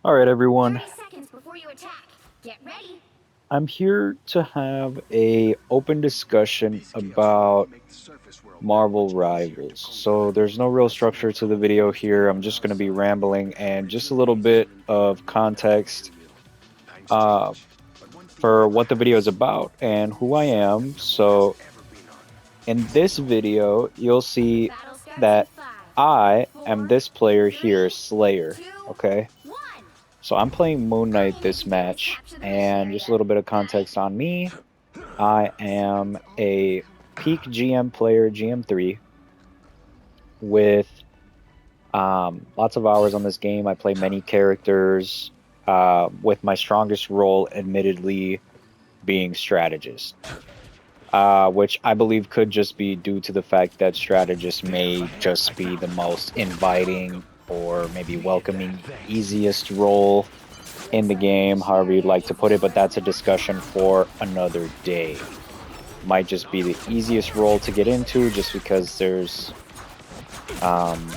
All right, everyone. 30 seconds before you attack. Get ready. I'm here to have a open discussion about Marvel Rivals. So there's no real structure to the video here. I'm just going to be rambling and just a little bit of context uh, for what the video is about and who I am. So in this video, you'll see Battle starts in that 5, I am 4, this player 3, here, Slayer. 2, Okay. 1. So I'm playing Moon All Knight you need this to do is match, capture the mission and just a area. little bit of Got it? context on me. I am a peak GM player, GM3, with lots of hours on this game. I play many characters, with my strongest role, admittedly, being strategist, which I believe could just be due to the fact that strategist may just be the most inviting or maybe welcoming, easiest role in the game, Mission however you'd area like to is put it, but that's a yours for discussion now. for another day. Might just be the easiest role to get into just because there's um,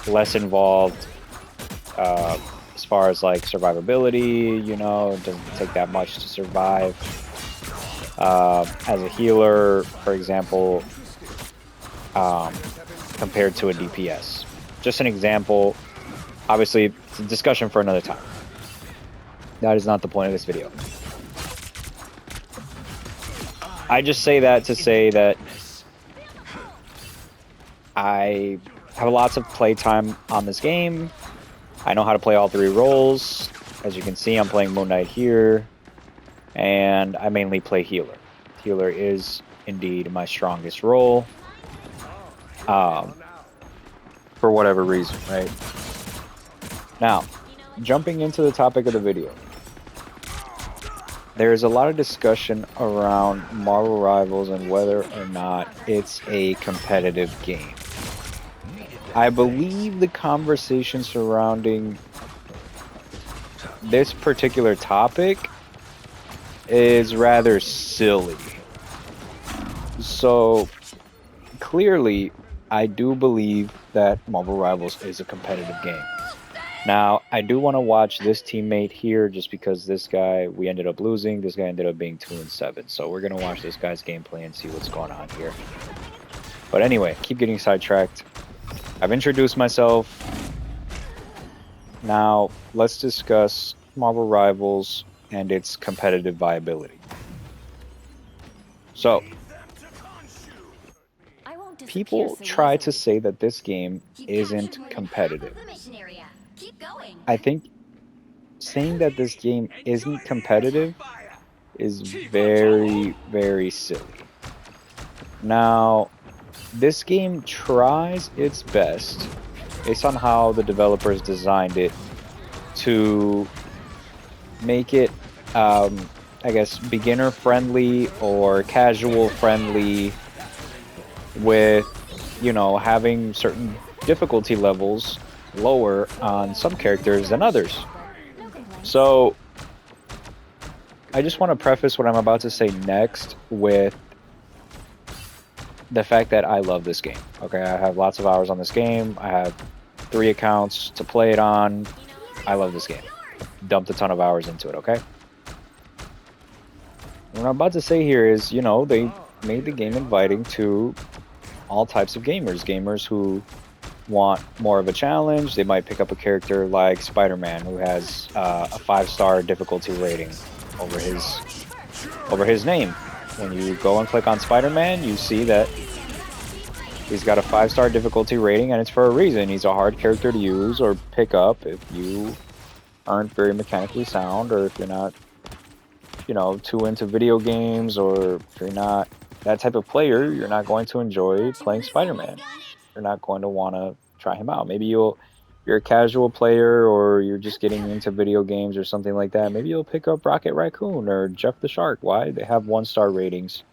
less involved as far as like survivability, it doesn't take that much to survive. As a healer, for example, compared to a DPS. Just an example. Obviously, it's a discussion for another time. That is not the point of this video. I just say that to say that I have lots of playtime on this game. I know how to play all three roles. As you can see, I'm playing Moon Knight here, and I mainly play healer. Healer is indeed my strongest role, for whatever reason, right? Now, jumping into the topic of the video. There's a lot of discussion around Marvel Rivals and whether or not it's a competitive game. I believe the conversation surrounding this particular topic is rather silly. So, clearly, I do believe that Marvel Rivals is a competitive game. Now, I do want to watch this teammate here just because this guy, we ended up losing. This guy ended up being 2-7. So we're going to watch this guy's gameplay and see what's going on here. But anyway, keep getting sidetracked. I've introduced myself. Now, let's discuss Marvel Rivals and its competitive viability. So, people try to say that this game isn't competitive. I think saying that this game isn't competitive is very, very silly. Now, this game tries its best, based on how the developers designed it, to make it, I guess, beginner friendly or casual friendly, with, having certain difficulty levels lower on some characters than others. So, I just want to preface what I'm about to say next with the fact that I love this game. Okay, I have lots of hours on this game. I have 3 accounts to play it on. I love this game. Dumped a ton of hours into it, okay? What I'm about to say here is, they made the game inviting to all types of gamers. Gamers who want more of a challenge. They might pick up a character like Spider-Man, who has a 5-star difficulty rating over his name. When you go and click on Spider-Man, you see that he's got a 5-star difficulty rating, and it's for a reason. He's a hard character to use or pick up if you aren't very mechanically sound, or if you're not, too into video games, or if you're not that type of player, you're not going to enjoy playing Spider-Man. You're not going to want to try him out. Maybe you're a casual player, or you're just getting into video games or something like that. Maybe you'll pick up Rocket Raccoon or Jeff the Shark. Why? They have 1-star ratings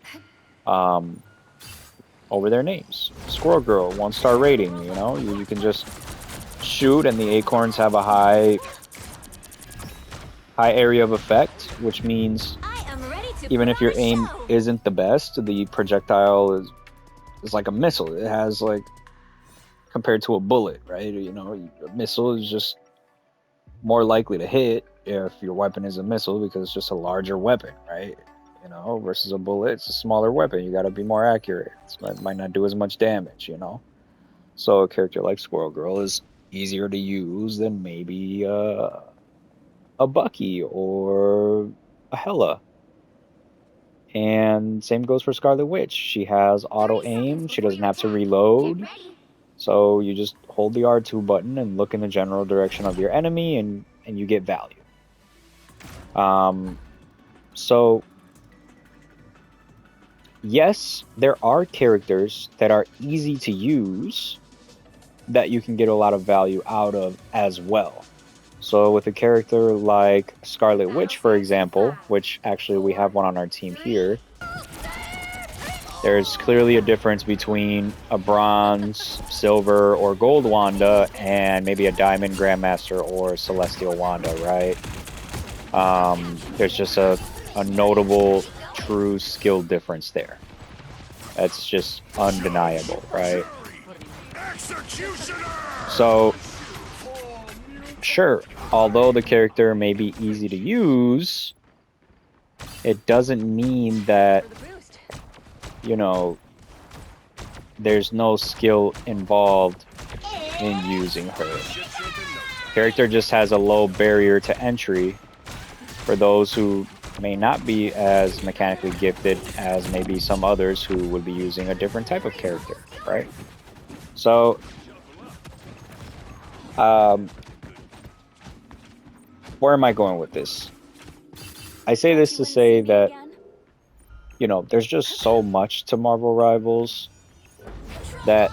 over their names. Squirrel Girl, 1-star rating. You can just shoot, and the acorns have a high area of effect, which means even if your aim isn't the best, the projectile is like a missile. It has, like, compared to a bullet, right? A missile is just more likely to hit if your weapon is a missile because it's just a larger weapon, right? You know, versus a bullet, it's a smaller weapon. You got to be more accurate. It might not do as much damage, you know. So a character like Squirrel Girl is easier to use than maybe a Bucky or a Hela. And same goes for Scarlet Witch. She has auto 30 aim. seconds She before doesn't you have to attack. reload. Get ready. So you just hold the R2 button and look in the general direction of your enemy, and you get value. So yes, there are characters that are easy to use that you can get a lot of value out of as well. So with a character like Scarlet Witch, for example, which actually we have one on our team here, there's clearly a difference between a bronze, silver, or gold Wanda and maybe a diamond Grandmaster or celestial Wanda, right? There's just a notable, true skill difference there. That's just undeniable, right? So, sure, although the character may be easy to use, it doesn't mean that, you know, there's no skill involved in using her. Character just has a low barrier to entry for those who may not be as mechanically gifted as maybe some others who would be using a different type of character, right? So, where am I going with this? I say this to say that, you know, there's just so much to Marvel Rivals that,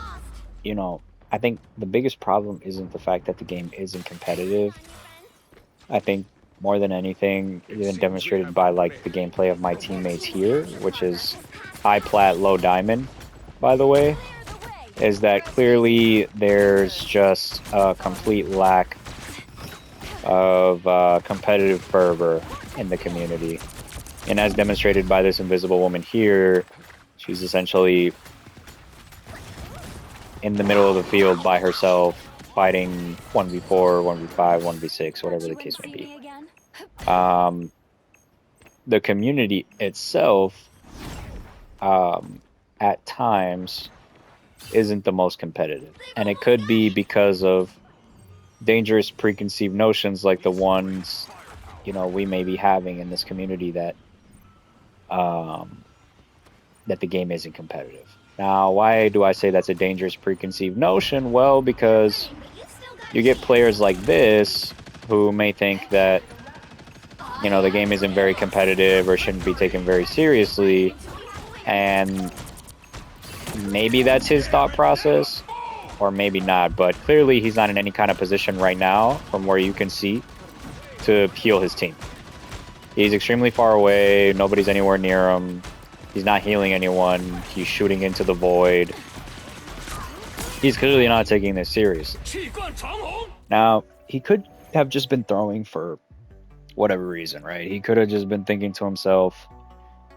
you know, I think the biggest problem isn't the fact that the game isn't competitive. I think more than anything, even demonstrated by like the gameplay of my teammates here, which is high plat, low diamond, by the way, is that clearly there's just a complete lack of competitive fervor in the community. And as demonstrated by this invisible woman here, she's essentially in the middle of the field by herself, fighting 1v4, 1v5, 1v6, whatever the case may be. The community itself, at times, isn't the most competitive. And it could be because of dangerous preconceived notions like the ones, you know, we may be having in this community that that the game isn't competitive. Now, why do I say that's a dangerous preconceived notion? Well, because you get players like this who may think that, you know, the game isn't very competitive or shouldn't be taken very seriously, and maybe that's his thought process, or maybe not, but clearly he's not in any kind of position right now, from where you can see, to heal his team. He's extremely far away, nobody's anywhere near him, he's not healing anyone, he's shooting into the void. He's clearly not taking this seriously. Now, he could have just been throwing for whatever reason, right? He could have just been thinking to himself,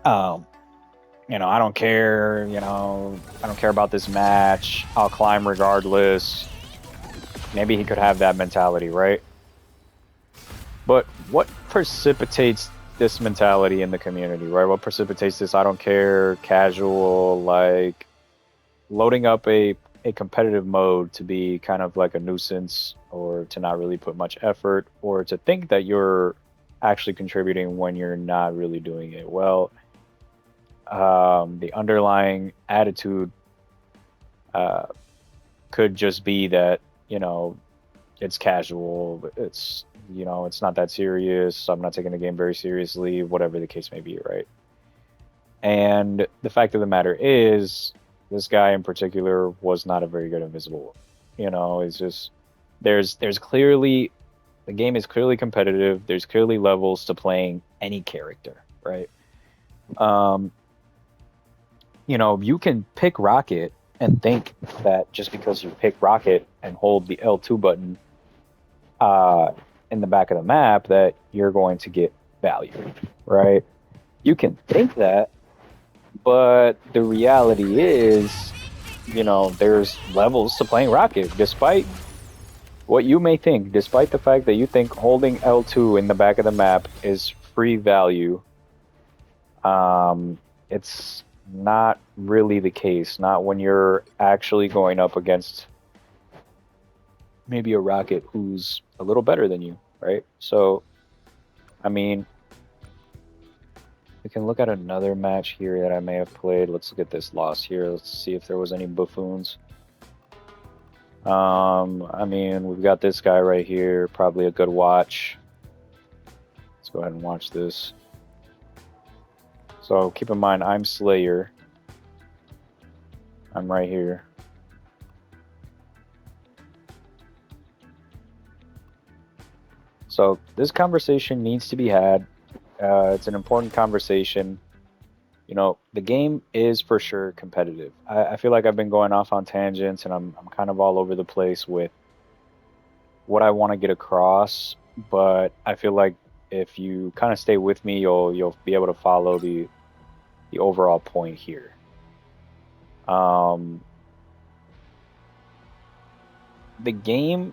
you know, I don't care, you know, I don't care about this match, I'll climb regardless. Maybe he could have that mentality, right? But what precipitates this mentality in the community, right? What precipitates this I don't care, casual, like loading up a competitive mode to be kind of like a nuisance, or to not really put much effort, or to think that you're actually contributing when you're not really doing it well. The underlying attitude could just be that, you know, it's casual, it's, you know, it's not that serious, I'm not taking the game very seriously, whatever the case may be, right? And the fact of the matter is, this guy in particular was not a very good invisible. You know, it's just, there's clearly, the game is clearly competitive, there's clearly levels to playing any character, right? You know, you can pick Rocket and think that just because you pick Rocket and hold the L2 button in the back of the map that you're going to get value, right? You can think that, but the reality is, you know, there's levels to playing Rocket. Despite what you may think, despite the fact that you think holding L2 in the back of the map is free value, it's not really the case. Not when you're actually going up against maybe a rocket who's a little better than you, right? So, I mean, we can look at another match here that I may have played. Let's look at this loss here. Let's see if there was any buffoons. I mean, we've got this guy right here, probably a good watch. Let's go ahead and watch this. So keep in mind, I'm Slayer. I'm right here. So this conversation needs to be had. It's an important conversation. You know, the game is for sure competitive. I feel like I've been going off on tangents and I'm kind of all over the place with what I want to get across, but I feel like if you kind of stay with me, you'll be able to follow the overall point here. The game,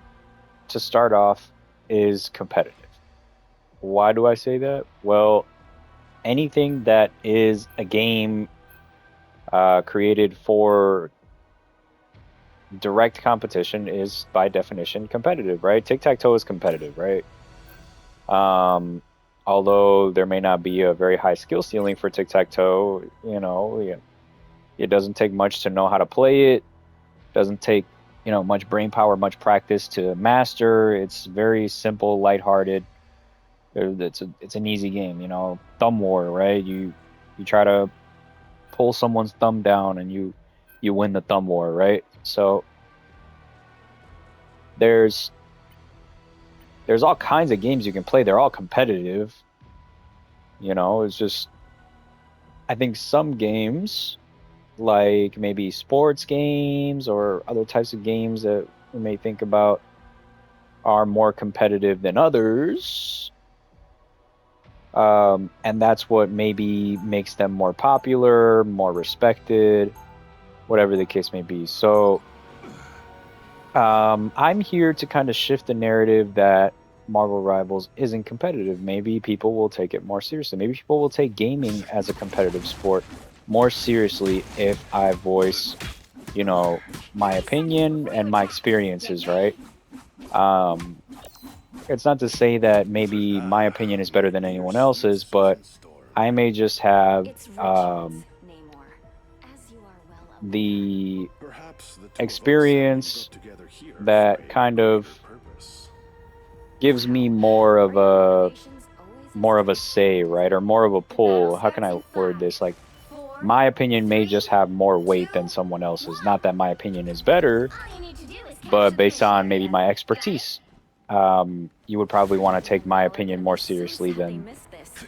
to start off, is competitive. Why do I say that? Well, anything that is a game created for direct competition is by definition competitive, right? Tic-tac-toe is competitive, right? Although there may not be a very high skill ceiling for tic-tac-toe, you know, it doesn't take much to know how to play it. Doesn't take, you know, much brain power, much practice to master. It's very simple, lighthearted. It's an easy game, you know. Thumb war, right? You try to pull someone's thumb down and you win the thumb war, right? So there's all kinds of games you can play. They're all competitive. You know, it's just, I think some games, like maybe sports games or other types of games that we may think about, are more competitive than others. And that's what maybe makes them more popular, more respected, whatever the case may be. So I'm here to kind of shift the narrative that Marvel Rivals isn't competitive. Maybe people will take it more seriously. Maybe people will take gaming as a competitive sport more seriously if I voice, you know, my opinion and my experiences, right? It's not to say that maybe my opinion is better than anyone else's, but I may just have the experience that kind of gives me more of a say, right? Or more of a pull. How can I word this? Like, my opinion may just have more weight than someone else's. Not that my opinion is better, but based on maybe my expertise. You would probably want to take my opinion more seriously than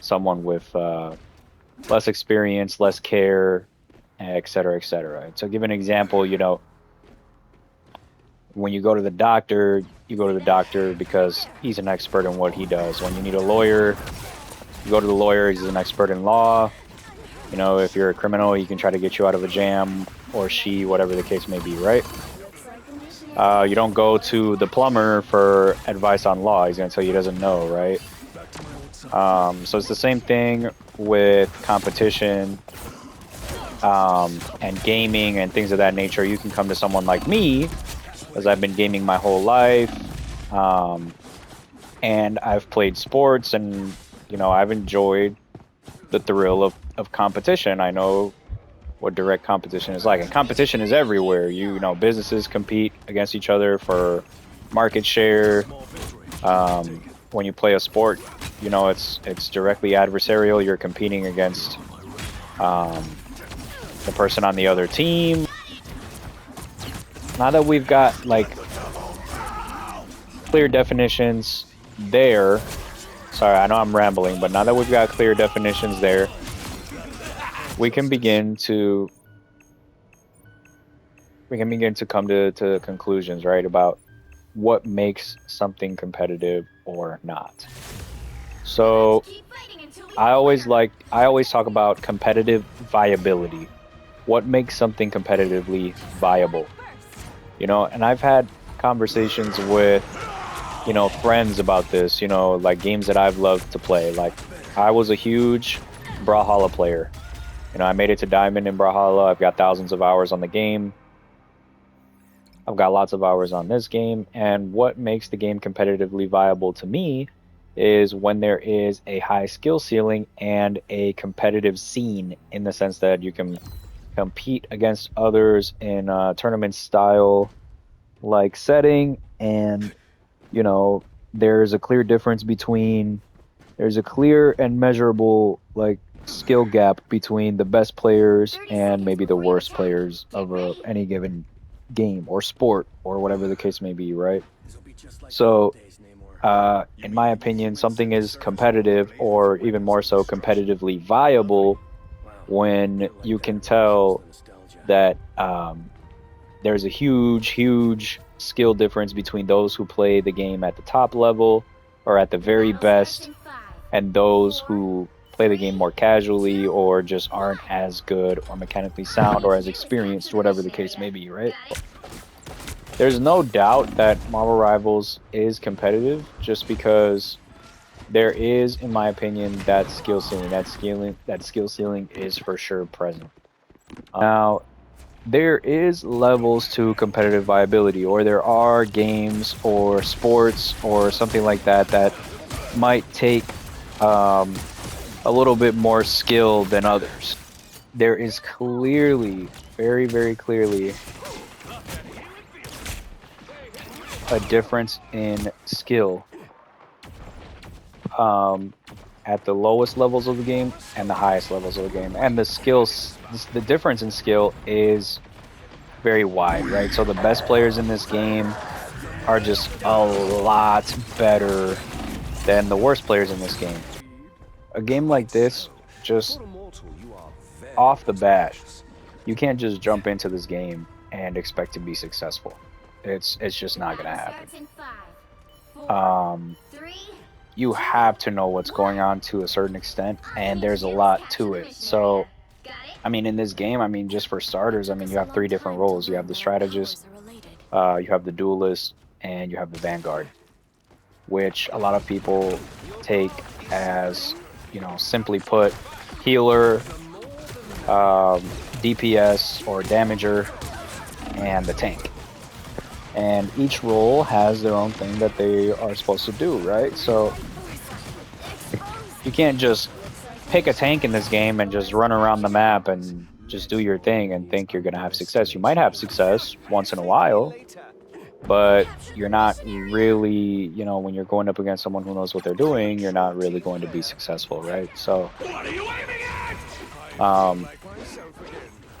someone with less experience, less care, et cetera, et cetera. To give an example, you know, when you go to the doctor, you go to the doctor because he's an expert in what he does. When you need a lawyer, you go to the lawyer, he's an expert in law. You know, if you're a criminal, he can try to get you out of a jam, or she, whatever the case may be, right? You don't go to the plumber for advice on law. He's going to tell you he doesn't know, right? So it's the same thing with competition and gaming and things of that nature. You can come to someone like me, as I've been gaming my whole life, and I've played sports, and, you know, I've enjoyed the thrill of competition. I know what direct competition is like, and competition is everywhere. You know, businesses compete against each other for market share. When you play a sport, you know, it's directly adversarial. You're competing against the person on the other team. Now that we've got like clear definitions there, sorry, I know I'm rambling, but now that we've got clear definitions there, we can begin to come to conclusions, right, about what makes something competitive or not. So I always talk about competitive viability. What makes something competitively viable? You know, and I've had conversations with, you know, friends about this, you know, like games that I've loved to play. Like, I was a huge Brawlhalla player. You know, I made it to Diamond in Brawlhalla. I've got thousands of hours on the game. I've got lots of hours on this game. And what makes the game competitively viable to me is when there is a high skill ceiling and a competitive scene, in the sense that you can compete against others in a tournament style like setting, and you know, there's a clear difference between, there's a clear and measurable like skill gap between the best players and maybe the worst players of any given game or sport or whatever the case may be, right? So in my opinion, something is competitive, or even more so competitively viable, when you can tell that there's a huge skill difference between those who play the game at the top level or at the very best, and those who play the game more casually or just aren't as good or mechanically sound or as experienced, whatever the case may be, right? There's no doubt that Marvel Rivals is competitive, just because there is, in my opinion, that skill ceiling. That skill ceiling is for sure present. Now, there is levels to competitive viability, or there are games or sports or something like that that might take a little bit more skill than others. There is clearly, very clearly, a difference in skill at the lowest levels of the game and the highest levels of the game. And the difference in skill is very wide, right? So the best players in this game are just a lot better than the worst players in this game. A game like this, just off the bat, you can't just jump into this game and expect to be successful. It's just not gonna happen. You have to know what's going on to a certain extent, and there's a lot to it. So, I mean, in this game, I mean, just for starters, I mean, you have 3 different roles. You have the strategist, you have the duelist, and you have the vanguard, which a lot of people take as, you know, simply put, healer, DPS or damager, and the tank. And each role has their own thing that they are supposed to do, right? So you can't just pick a tank in this game and just run around the map and just do your thing and think you're going to have success. You might have success once in a while, but you're not really, you know, when you're going up against someone who knows what they're doing, you're not really going to be successful, right? So,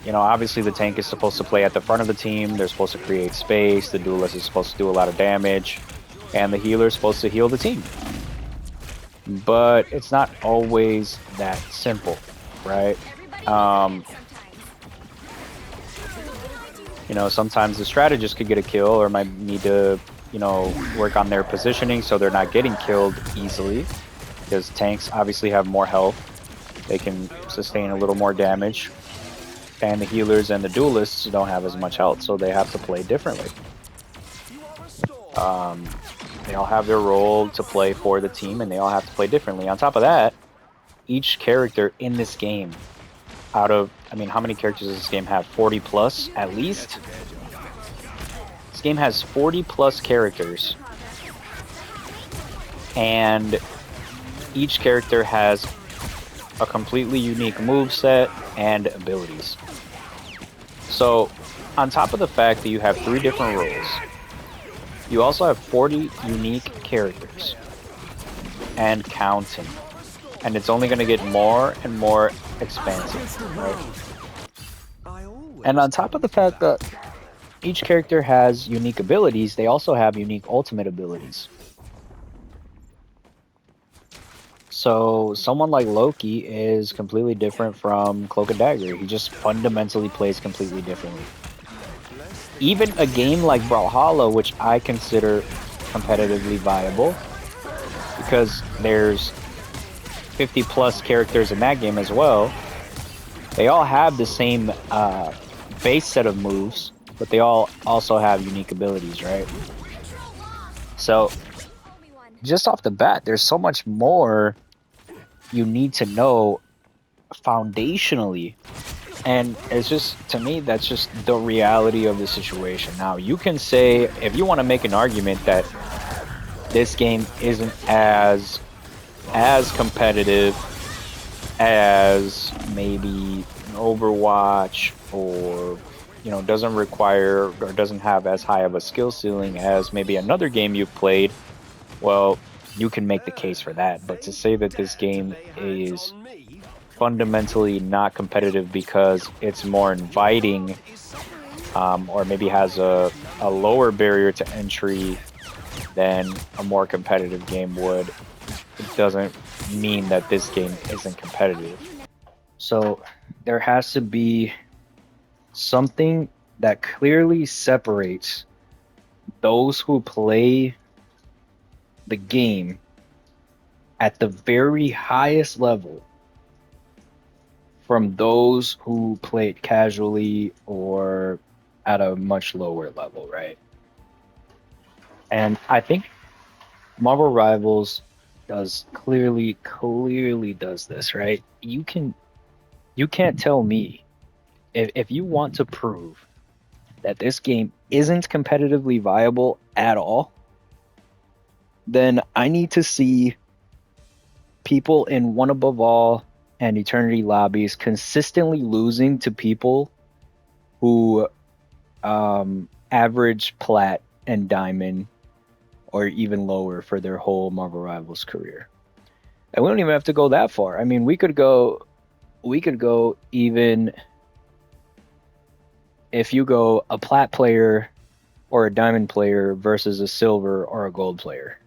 you know, obviously the tank is supposed to play at the front of the team. They're supposed to create space. The duelist is supposed to do a lot of damage. And the healer is supposed to heal the team. But it's not always that simple, right? You know, sometimes the strategist could get a kill or might need to, you know, work on their positioning so they're not getting killed easily. Because tanks obviously have more health. They can sustain a little more damage. And the healers and the duelists don't have as much health, so they have to play differently. They all have their role to play for the team, and they all have to play differently. On top of that, each character in this game, out of, I mean, how many characters does this game have? 40 plus, at least? This game has 40 plus characters. And each character has a completely unique moveset and abilities. So, on top of the fact that you have 3 different roles, you also have 40 unique characters. And counting. And it's only going to get more and more expansive, right? And on top of the fact that each character has unique abilities, they also have unique ultimate abilities. So someone like Loki is completely different from Cloak and Dagger. He just fundamentally plays completely differently. Even a game like Brawlhalla, which I consider competitively viable, because there's 50 plus characters in that game as well, they all have the same base set of moves, but they all also have unique abilities, right? So just off the bat, there's so much more you need to know foundationally. And it's just, to me, that's just the reality of the situation. Now, you can say, if you want to make an argument that this game isn't as competitive as maybe an Overwatch, or doesn't require or doesn't have as high of a skill ceiling as maybe another game you've played, well, you can make the case for that. But to say that this game is fundamentally not competitive because it's more inviting, or maybe has a lower barrier to entry than a more competitive game would, it doesn't mean that this game isn't competitive. So there has to be something that clearly separates those who play the game at the very highest level from those who play it casually or at a much lower level, right? And I think Marvel Rivals does clearly does this, right? You can't tell me, if you want to prove that this game isn't competitively viable at all, then I need to see people in One Above All and Eternity lobbies consistently losing to people who average plat and diamond or even lower for their whole Marvel Rivals career. And we don't even have to go that far. I mean, we could go even if you go a plat player or a diamond player versus a silver or a gold player.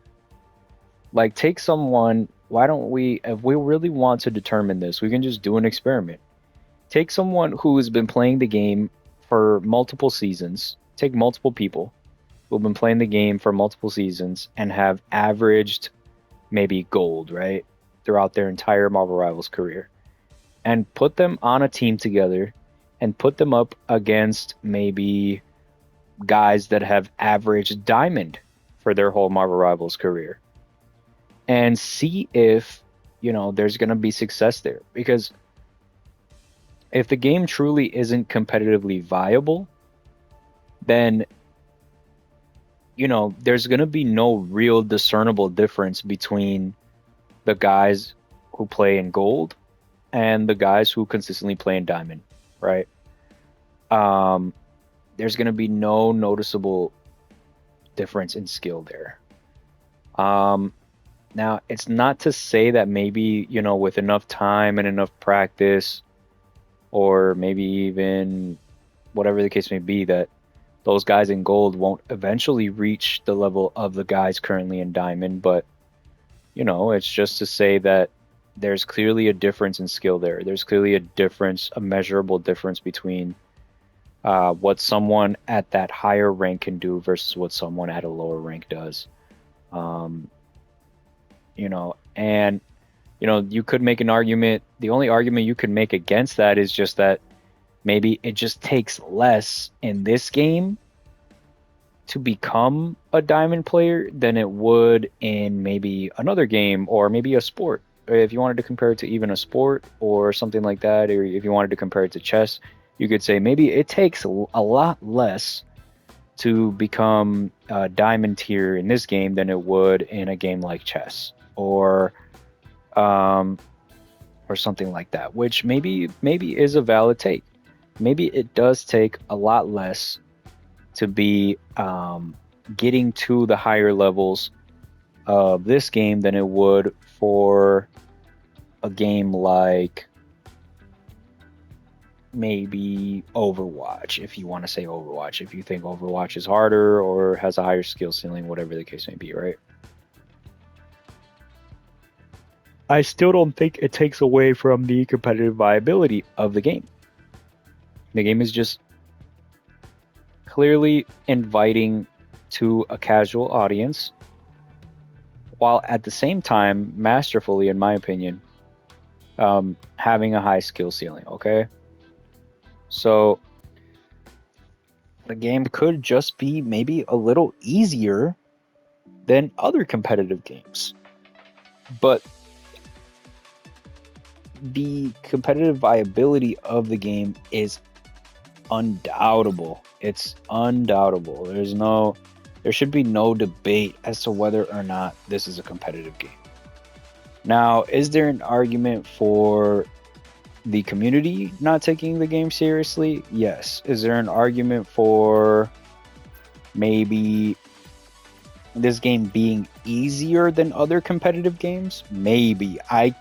Like, take someone, why don't we, if we really want to determine this, we can just do an experiment. Take someone who has been playing the game for multiple seasons, take multiple people who've been playing the game for multiple seasons and have averaged maybe gold, right, throughout their entire Marvel Rivals career, and put them on a team together and put them up against maybe guys that have averaged diamond for their whole Marvel Rivals career, and see if, there's going to be success there. Because if the game truly isn't competitively viable, then, there's going to be no real discernible difference between the guys who play in gold and the guys who consistently play in diamond, right? There's going to be no noticeable difference in skill there. Now, it's not to say that maybe, with enough time and enough practice, or maybe even whatever the case may be, that those guys in gold won't eventually reach the level of the guys currently in diamond. But, it's just to say that there's clearly a difference in skill there. There's clearly a measurable difference between what someone at that higher rank can do versus what someone at a lower rank does. And you could make an argument. The only argument you could make against that is just that maybe it just takes less in this game to become a diamond player than it would in maybe another game, or maybe a sport. If you wanted to compare it to even a sport or something like that, or if you wanted to compare it to chess, you could say maybe it takes a lot less to become a diamond tier in this game than it would in a game like chess, or something like that, which maybe is a valid take. Maybe it does take a lot less to be getting to the higher levels of this game than it would for a game like maybe Overwatch, if you want to say Overwatch, if you think Overwatch is harder or has a higher skill ceiling, whatever the case may be, right? I still don't think it takes away from the competitive viability of the game. The game is just clearly inviting to a casual audience, while at the same time, masterfully, in my opinion, having a high skill ceiling, okay? So the game could just be maybe a little easier than other competitive games. But the competitive viability of the game is undoubtable. It's undoubtable. There should be no debate as to whether or not this is a competitive game. Now, is there an argument for the community not taking the game seriously? Yes. Is there an argument for maybe this game being easier than other competitive games? Maybe. I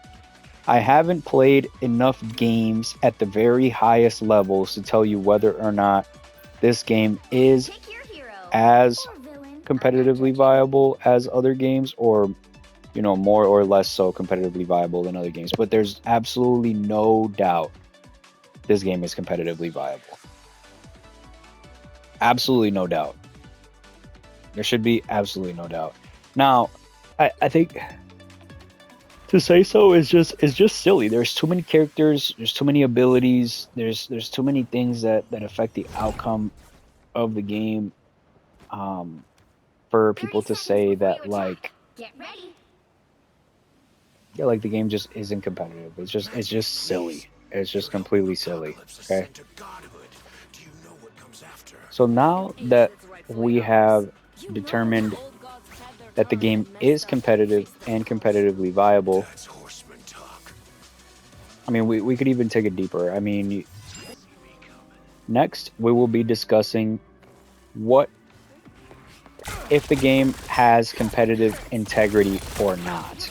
haven't played enough games at the very highest levels to tell you whether or not this game is Pick your hero. as Or villain. competitively viable as other games, or more or less so competitively viable than other games. But there's absolutely no doubt this game is competitively viable. Absolutely no doubt. There should be absolutely no doubt. Now, I think to say so is just silly. There's too many characters, there's too many abilities, there's too many things that affect the outcome of the game, for people to 30 say seconds that before you like, attack. Get ready. yeah, like the game just isn't competitive. It's just silly. It's just completely silly. Okay. So now that we have determined that the game is competitive and competitively viable, I mean, we could even take it deeper. I mean, next we will be discussing what if the game has competitive integrity or not.